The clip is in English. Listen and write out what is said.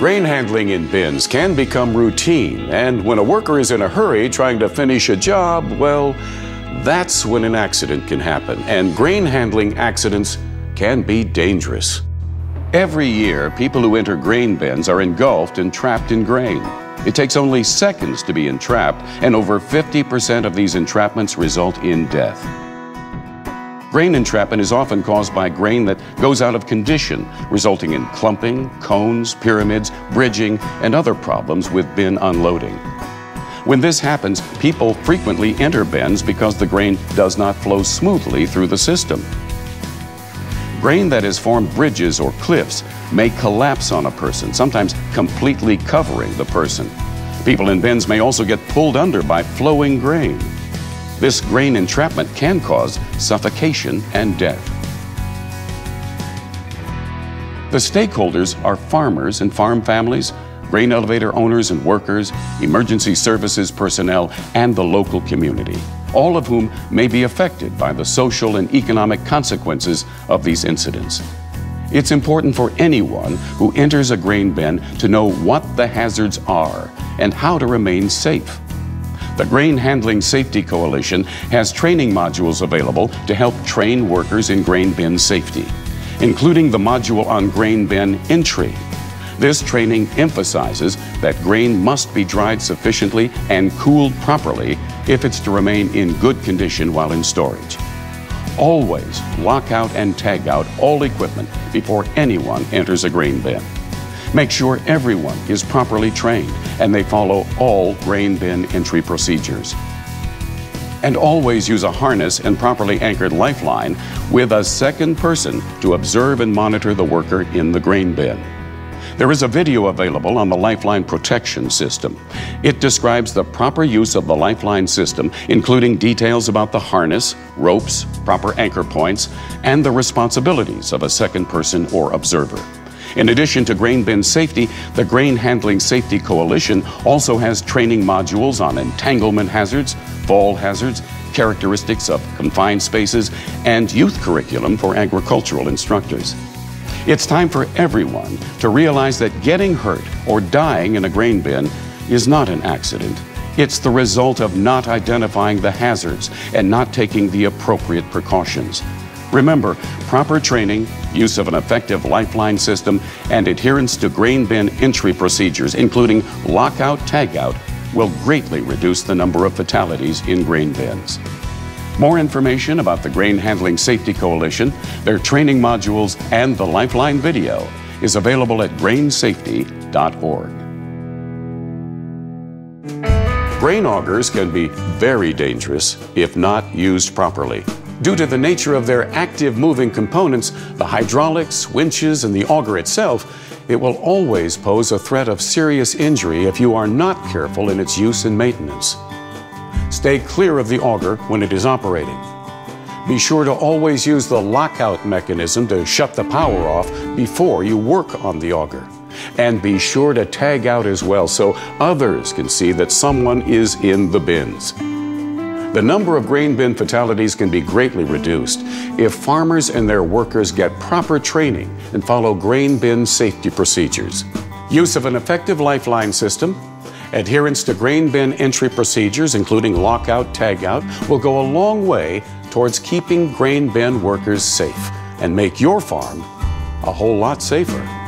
Grain handling in bins can become routine, and when a worker is in a hurry trying to finish a job, well, that's when an accident can happen, and grain handling accidents can be dangerous. Every year, people who enter grain bins are engulfed and trapped in grain. It takes only seconds to be entrapped, and over 50% of these entrapments result in death. Grain entrapment is often caused by grain that goes out of condition, resulting in clumping, cones, pyramids, bridging, and other problems with bin unloading. When this happens, people frequently enter bins because the grain does not flow smoothly through the system. Grain that has formed bridges or cliffs may collapse on a person, sometimes completely covering the person. People in bins may also get pulled under by flowing grain. This grain entrapment can cause suffocation and death. The stakeholders are farmers and farm families, grain elevator owners and workers, emergency services personnel, and the local community, all of whom may be affected by the social and economic consequences of these incidents. It's important for anyone who enters a grain bin to know what the hazards are and how to remain safe. The Grain Handling Safety Coalition has training modules available to help train workers in grain bin safety, including the module on grain bin entry. This training emphasizes that grain must be dried sufficiently and cooled properly if it's to remain in good condition while in storage. Always lock out and tag out all equipment before anyone enters a grain bin. Make sure everyone is properly trained and they follow all grain bin entry procedures. And always use a harness and properly anchored lifeline with a second person to observe and monitor the worker in the grain bin. There is a video available on the lifeline protection system. It describes the proper use of the lifeline system, including details about the harness, ropes, proper anchor points, and the responsibilities of a second person or observer. In addition to grain bin safety, the Grain Handling Safety Coalition also has training modules on entanglement hazards, fall hazards, characteristics of confined spaces, and youth curriculum for agricultural instructors. It's time for everyone to realize that getting hurt or dying in a grain bin is not an accident. It's the result of not identifying the hazards and not taking the appropriate precautions. Remember, proper training, use of an effective lifeline system, and adherence to grain bin entry procedures, including lockout, tagout, will greatly reduce the number of fatalities in grain bins. More information about the Grain Handling Safety Coalition, their training modules, and the Lifeline video is available at grainsafety.org. Grain augers can be very dangerous if not used properly. Due to the nature of their active moving components, the hydraulics, winches, and the auger itself, it will always pose a threat of serious injury if you are not careful in its use and maintenance. Stay clear of the auger when it is operating. Be sure to always use the lockout mechanism to shut the power off before you work on the auger. And be sure to tag out as well so others can see that someone is in the bins. The number of grain bin fatalities can be greatly reduced if farmers and their workers get proper training and follow grain bin safety procedures. Use of an effective lifeline system, adherence to grain bin entry procedures, including lockout, tagout, will go a long way towards keeping grain bin workers safe and make your farm a whole lot safer.